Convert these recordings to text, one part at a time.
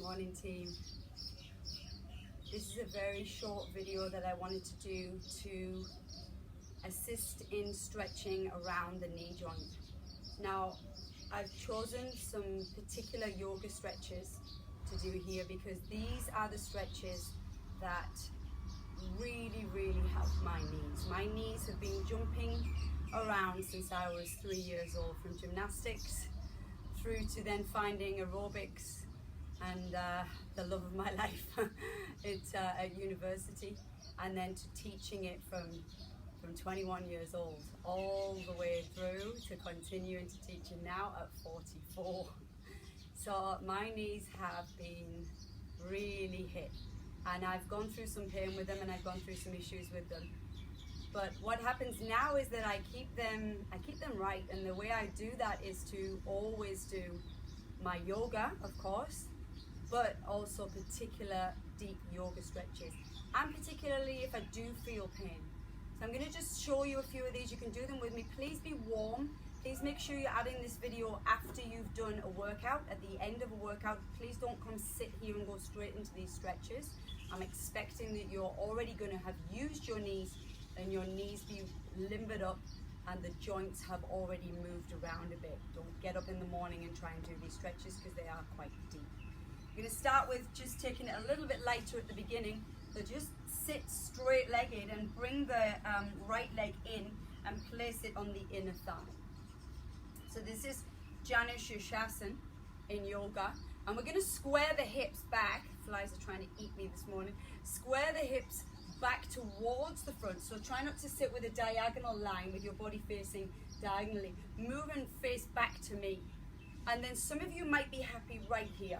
morning, team. This is a very short video that I wanted to do to assist in stretching around the knee joint. Now, I've chosen some particular yoga stretches to do here because these are the stretches that really help my knees. My knees have been jumping around since I was 3 years old, from gymnastics through to then finding aerobics and the love of my life at university, and then to teaching it from 21 years old all the way through to continuing to teaching now at 44. So my knees have been really hit, and I've gone through some pain with them and I've gone through some issues with them. But what happens now is that I keep them right, and the way I do that is to always do my yoga, of course, but also particular deep yoga stretches, and particularly if I do feel pain. So I'm going to just show you a few of these. You can do them with me. Please be warm. Please make sure you're adding this video after you've done a workout. At the end of a workout, please don't come sit here and go straight into these stretches. I'm expecting that you're already going to have used your knees and your knees be limbered up and the joints have already moved around a bit. Don't get up in the morning and try and do these stretches because they are quite deep. I'm going to start with just taking it a little bit lighter at the beginning. So just sit straight-legged and bring the right leg in and place it on the inner thigh. So this is Janu Sirsasana in yoga. And we're going to square the hips back. Flies are trying to eat me this morning. Square the hips back towards the front. So try not to sit with a diagonal line with your body facing diagonally. Move and face back to me. And then some of you might be happy right here.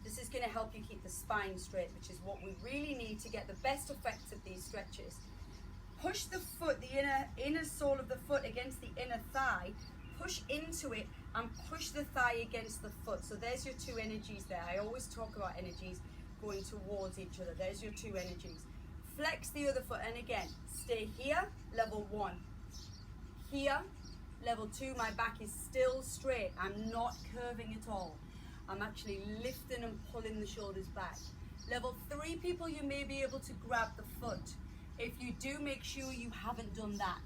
This is going to help you keep the spine straight, which is what we really need to get the best effects of these stretches. Push the foot, the inner sole of the foot against the inner thigh. Push into it and push the thigh against the foot. So there's your two energies there. I always talk about energies going towards each other. There's your two energies. Flex the other foot, and again, stay here, level 1. Here, level 2, my back is still straight. I'm not curving at all. I'm actually lifting and pulling the shoulders back. Level 3 people, you may be able to grab the foot. If you do, make sure you haven't done that.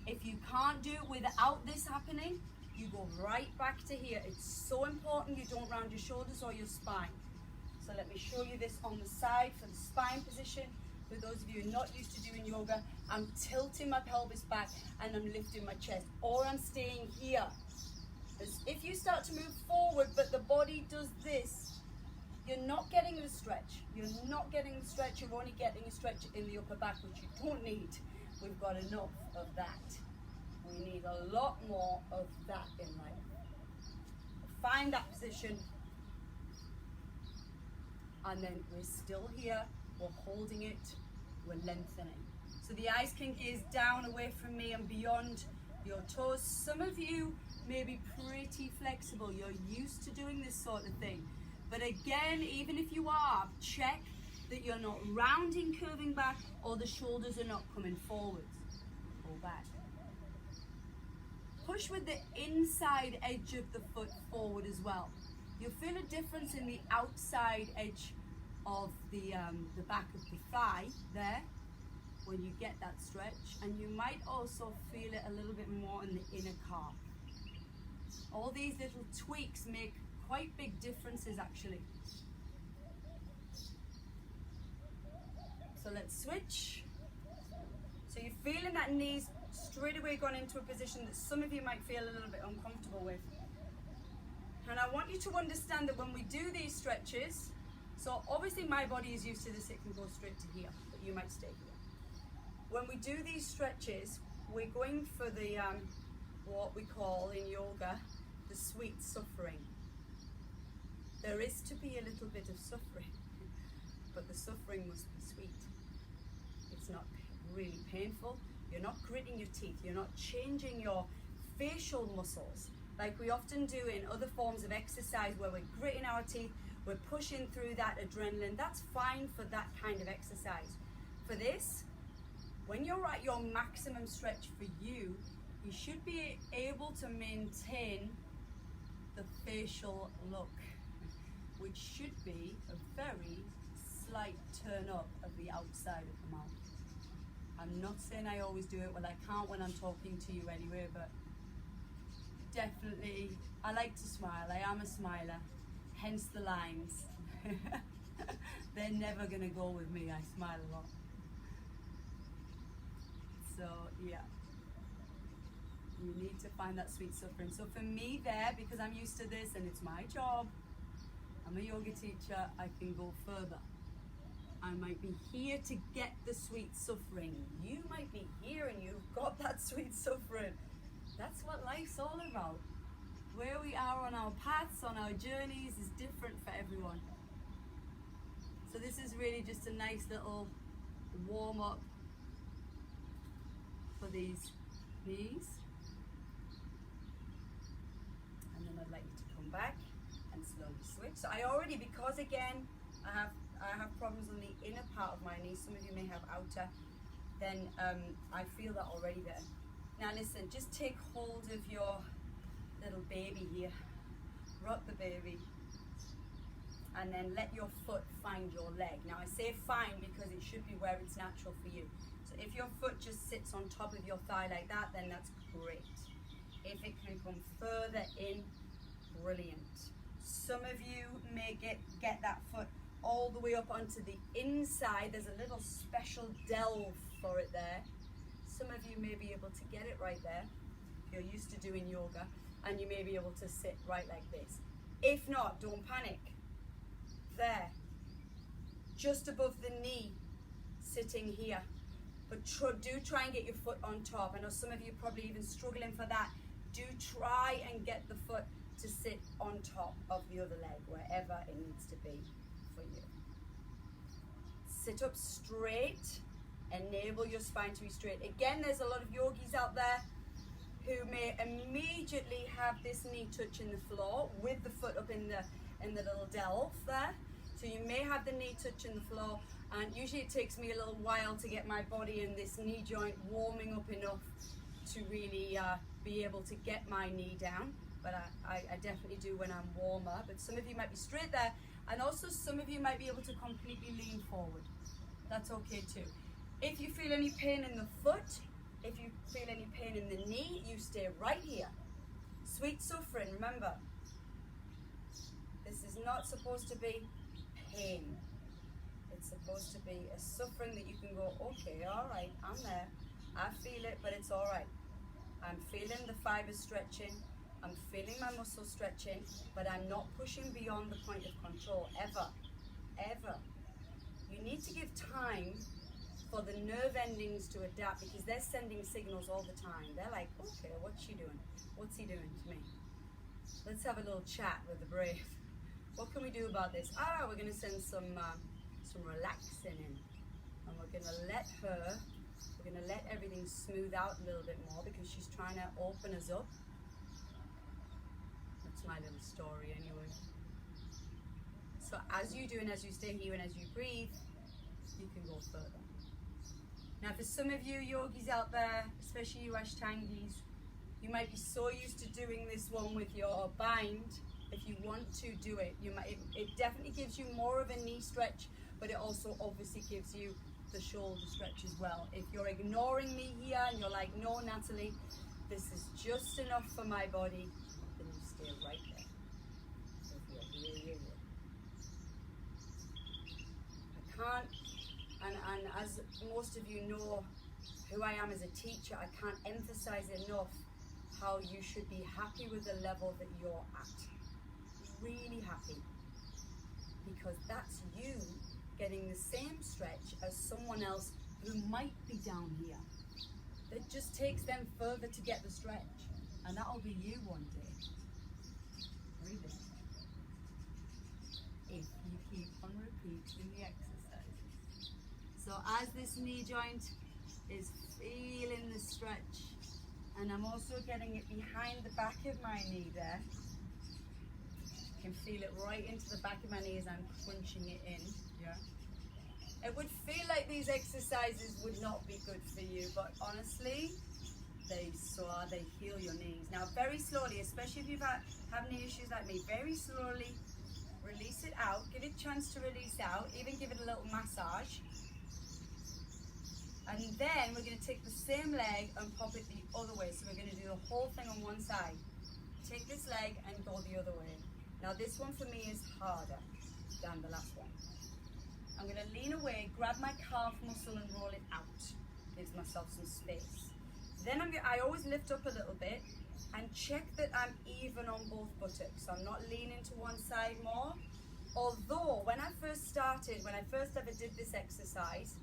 If you can't do it without this happening, you go right back to here. It's so important you don't round your shoulders or your spine. So let me show you this on the side for the spine position. For those of you who are not used to doing yoga, I'm tilting my pelvis back and I'm lifting my chest, or I'm staying here. Because if you start to move forward but the body does this, you're not getting the stretch. You're not getting the stretch. You're only getting a stretch in the upper back, which you don't need. We've got enough of that. We need a lot more of that in life. Find that position. And then we're still here. We're holding it. We're lengthening. So the eyes can gaze down away from me and beyond your toes. Some of you may be pretty flexible. You're used to doing this sort of thing. But again, even if you are, check that you're not rounding, curving back, or the shoulders are not coming forwards. Go back. Push with the inside edge of the foot forward as well. You'll feel a difference in the outside edge of the back of the thigh there when you get that stretch, and you might also feel it a little bit more in the inner calf. All these little tweaks make quite big differences actually. So let's switch. So you're feeling that knees straight away gone into a position that some of you might feel a little bit uncomfortable with. And I want you to understand that when we do these stretches, so obviously my body is used to this, it can go straight to here, but you might stay here. When we do these stretches, we're going for the, what we call in yoga, the sweet suffering. There is to be a little bit of suffering, but the suffering must be sweet. It's not really painful. You're not gritting your teeth. You're not changing your facial muscles like we often do in other forms of exercise where we're gritting our teeth, we're pushing through that adrenaline. That's fine for that kind of exercise. For this, when you're at your maximum stretch for you, you should be able to maintain the facial look. which should be a very slight turn up of the outside of the mouth. I'm not saying I always do it, well I can't when I'm talking to you anyway, but definitely I like to smile. I am a smiler, hence the lines. They're never gonna go with me. I smile a lot. So yeah, you need to find that sweet suffering. So for me there, because I'm used to this and it's my job, I'm a yoga teacher, I can go further. I might be here to get the sweet suffering. You might be here and you've got that sweet suffering. That's what life's all about. Where we are on our paths, on our journeys is different for everyone. So this is really just a nice little warm up for these knees. And then I'd like you to come back and slowly switch. So I already, because again, I have problems on the inner part of my knee, some of you may have outer, then I feel that already there. Now listen, just take hold of your little baby here, rock the baby, and then let your foot find your leg. Now I say find because it should be where it's natural for you. So if your foot just sits on top of your thigh like that, then that's great. If it can come further in, brilliant. Some of you may get that foot all the way up onto the inside. There's a little special delve for it there. Some of you may be able to get it right there if you're used to doing yoga, and you may be able to sit right like this. If not, don't panic. There, just above the knee, sitting here. But do try and get your foot on top. I know some of you are probably even struggling for that. Do try and get the foot to sit on top of the other leg, wherever it needs to be for you. Sit up straight, enable your spine to be straight. Again, there's a lot of yogis out there who may immediately have this knee touching the floor with the foot up in the little delve there. So you may have the knee touching the floor, and usually it takes me a little while to get my body and this knee joint warming up enough to really be able to get my knee down. But I definitely do when I'm warmer. But some of you might be straight there, and also some of you might be able to completely lean forward. That's okay too. If you feel any pain in the foot, if you feel any pain in the knee, you stay right here. Sweet suffering, remember, this is not supposed to be pain. It's supposed to be a suffering that you can go, okay, all right, I'm there. I feel it, but it's all right. I'm feeling the fibers stretching. I'm feeling my muscles stretching, but I'm not pushing beyond the point of control, ever, ever. You need to give time for the nerve endings to adapt, because they're sending signals all the time. They're like, okay, what's she doing? What's he doing to me? Let's have a little chat with the brave. What can we do about this? We're going to send some relaxing in, and we're going to let everything smooth out a little bit more, because she's trying to open us up. That's my little story anyway. So as you do, and as you stay here, and as you breathe, you can go further. Now for some of you yogis out there, especially you Ashtangis, you might be so used to doing this one with your bind. If you want to do it, it definitely gives you more of a knee stretch, but it also obviously gives you the shoulder stretch as well. If you're ignoring me here and you're like, no Natalie, this is just enough for my body, then you stay right there. If you're here. I can't, and as most of you know who I am as a teacher, I can't emphasize enough how you should be happy with the level that you're at. Really happy, because that's you getting the same stretch as someone else who might be down here. It just takes them further to get the stretch, and that'll be you one day. Breathing. If you keep on repeating the exercises. So as this knee joint is feeling the stretch, and I'm also getting it behind the back of my knee there. You can feel it right into the back of my knee as I'm crunching it in. Yeah. It would feel like these exercises would not be good for you, but honestly, they heal your knees. Now very slowly, especially if you've have knee issues like me, very slowly release it out, give it a chance to release out, even give it a little massage. And then we're going to take the same leg and pop it the other way. So we're going to do the whole thing on one side. Take this leg and go the other way. Now this one for me is harder than the last one. I'm going to lean away, grab my calf muscle and roll it out. Gives myself some space. Then I always lift up a little bit and check that I'm even on both buttocks. So I'm not leaning to one side more. Although when I first started, when I first ever did this exercise,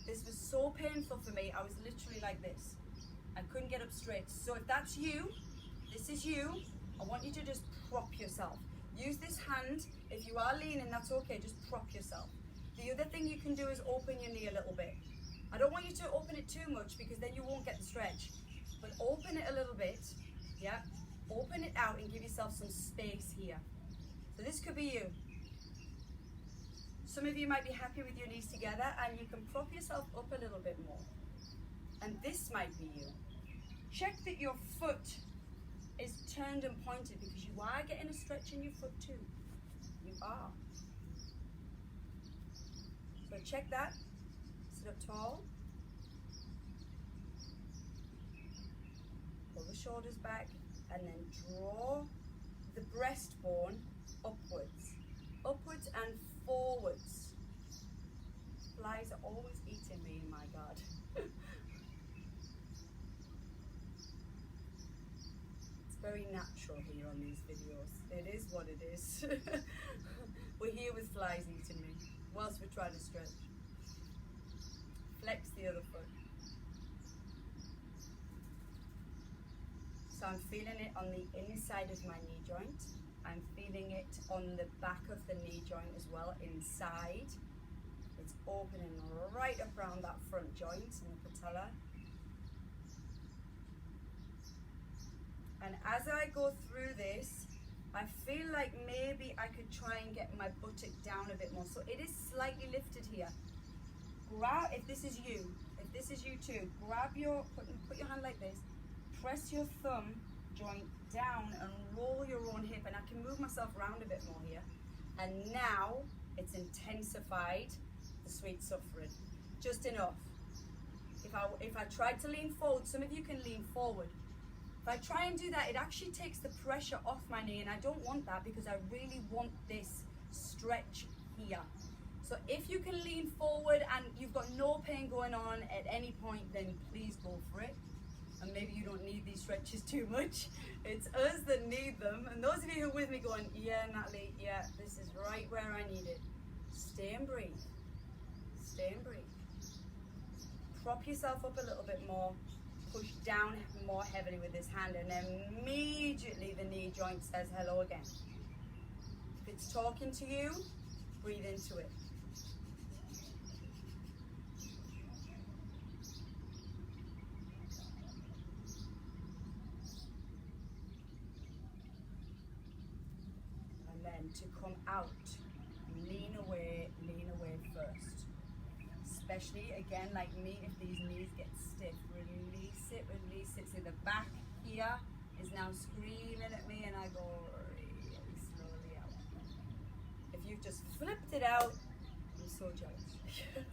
this was so painful for me. I was literally like this. I couldn't get up straight. So if that's you, this is you, I want you to just prop yourself. Use this hand. If you are leaning, that's okay. Just prop yourself. The other thing you can do is open your knee a little bit. I don't want you to open it too much because then you won't get the stretch. But open it a little bit. Yeah. Open it out and give yourself some space here. So this could be you. Some of you might be happy with your knees together and you can prop yourself up a little bit more. And this might be you. Check that your foot is turned and pointed because you are getting a stretch in your foot too. You are. So check that. Sit up tall. Pull the shoulders back and then draw the breastbone upwards. Upwards and forwards. Flies are always eating me, my God. It's very natural here on these videos. It is what it is. We're here with flies eating me whilst we're trying to stretch. Flex the other foot. So I'm feeling it on the inside of my knee joint. I'm feeling it on the back of the knee joint as well, inside. It's opening right up around that front joint in the patella. And as I go through this, I feel like maybe I could try and get my buttock down a bit more. So it is slightly lifted here. Grab, if this is you too, grab your, put your hand like this, press your thumb joint down and roll your own hip, and I can move myself around a bit more here. And now it's intensified the sweet suffering, just enough. If I tried to lean forward, some of you can lean forward. If I try and do that, it actually takes the pressure off my knee, and I don't want that because I really want this stretch here. So if you can lean forward and you've got no pain going on at any point, then please go for it. And maybe you don't need these stretches too much. It's us that need them. And those of you who are with me going, yeah, Natalie, yeah, this is right where I need it. Stay and breathe. Stay and breathe. Prop yourself up a little bit more. Push down more heavily with this hand, and immediately the knee joint says hello again. If it's talking to you, breathe into it. And then to come out, lean away first. Especially, again, like me, if these knees get stiff, release it. So the back here is now screaming at me, and I go really slowly out. If you've just flipped it out, I'm so jealous.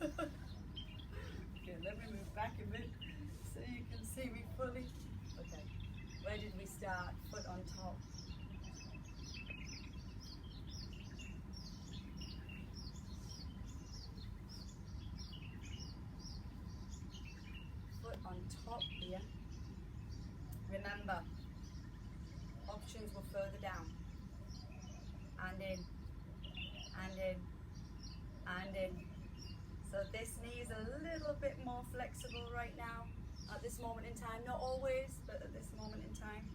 Okay, let me move back a bit so you can see me fully. Okay, where did we start? Foot on top. On top here. Remember, options were further down. And in, and in, and in. So this knee is a little bit more flexible right now at this moment in time. Not always, but at this moment in time.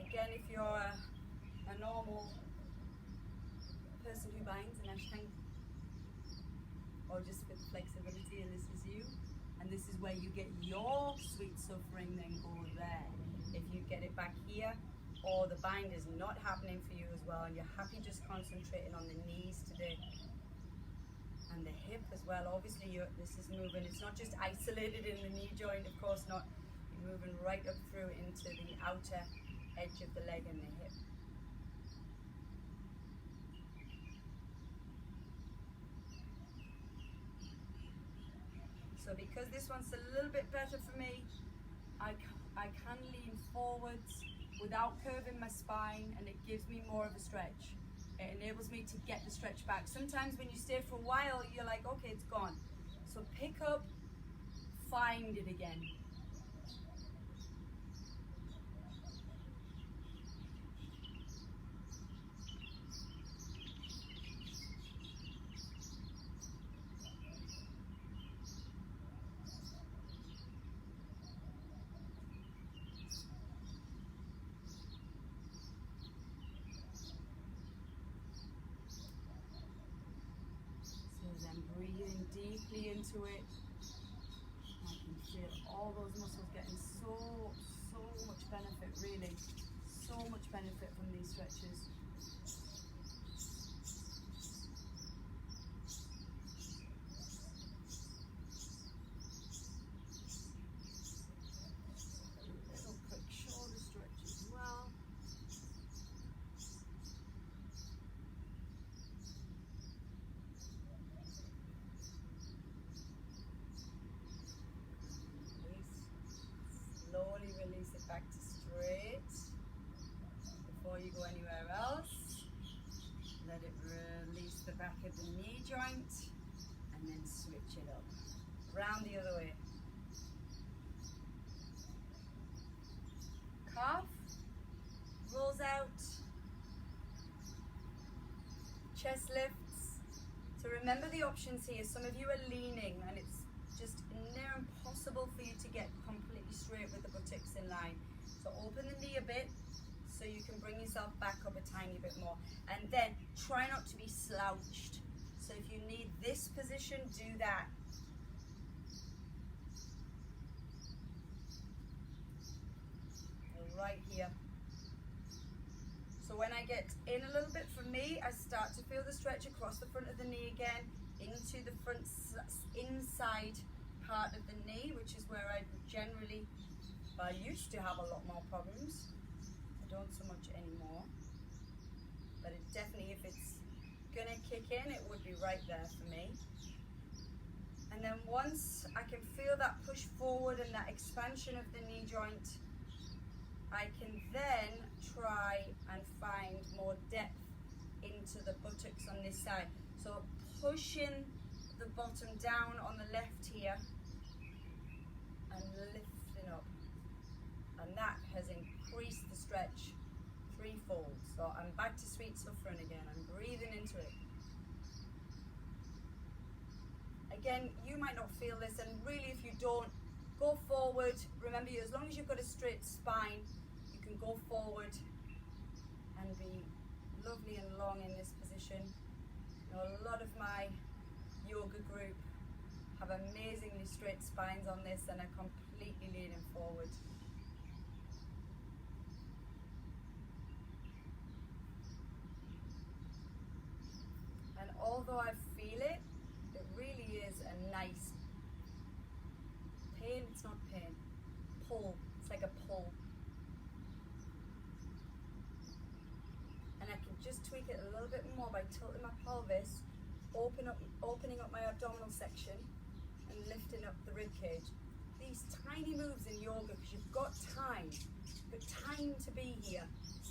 Again, if you're a normal person who binds an Ashtangi, or just with flexibility, and this is you, and this is where you get your sweet suffering, then go there. If you get it back here, or the bind is not happening for you as well, and you're happy just concentrating on the knees today, and the hip as well. Obviously this is moving, it's not just isolated in the knee joint, of course not. You're moving right up through into the outer edge of the leg and the hip. So because this one's a little bit better for me, I can lean forwards without curving my spine, and it gives me more of a stretch. It enables me to get the stretch back. Sometimes when you stay for a while, you're like, okay, it's gone. So pick up, find it again. Then breathing deeply into it. I can feel all those muscles getting so much benefit, really. So much benefit from these stretches. A little quick shoulder stretch as well. Slowly release it back to straight. Before you go anywhere else, let it release the back of the knee joint and then switch it up. Round the other way. Calf rolls out. Chest lifts. So remember the options here. Some of you are leaning and it's just near impossible for you to get completely straight with the buttocks in line. So open the knee a bit so you can bring yourself back up a tiny bit more. And then try not to be slouched. So if you need this position, do that. Right here. So when I get in a little bit, for me, I start to feel the stretch across the front of the knee again, into the front inside part of the knee, which is where I generally, I used to have a lot more problems. I don't so much anymore. But it definitely, if it's gonna kick in, it would be right there for me. And then once I can feel that push forward and that expansion of the knee joint, I can then try and find more depth into the buttocks on this side. So pushing the bottom down on the left here and lifting up. And that has increased the stretch threefold. So I'm back to sweet suffering again. I'm breathing into it. Again, you might not feel this, and really if you don't, go forward. Remember, as long as you've got a straight spine, you can go forward and be lovely and long in this position. You know, a lot of my yoga group have amazingly straight spines on this and are completely leaning forward. And although I feel it, it really is a nice pain. It's not pain. Pull. It's like a pull. And I can just tweak it a little bit more by tilting my pelvis, opening up my abdominal section, and lifting up the rib cage. These tiny moves in yoga, because you've got time. You've got time to be here.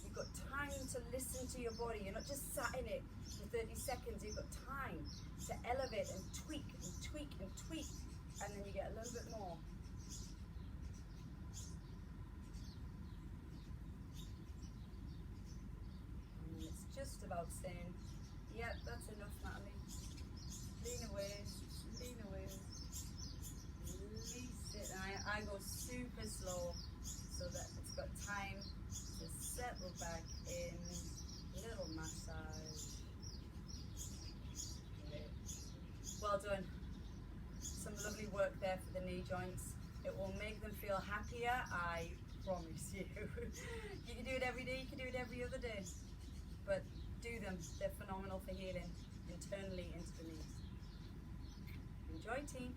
You've got time to listen to your body. You're not just sat in it for 30 seconds. You've got time to elevate and tweak and tweak and tweak. And then you get a little bit more. And it's just about saying, yep, that's enough, Natalie. Lean away, lean away. Release it. And I go super slow so that it's got time to settle back in. Little massage. Well done. Some lovely work there for the knee joints. It will make them feel happier, I promise you. You can do it every day, you can do it every other day. But do them, they're phenomenal for healing internally into the knees. Enjoy, team.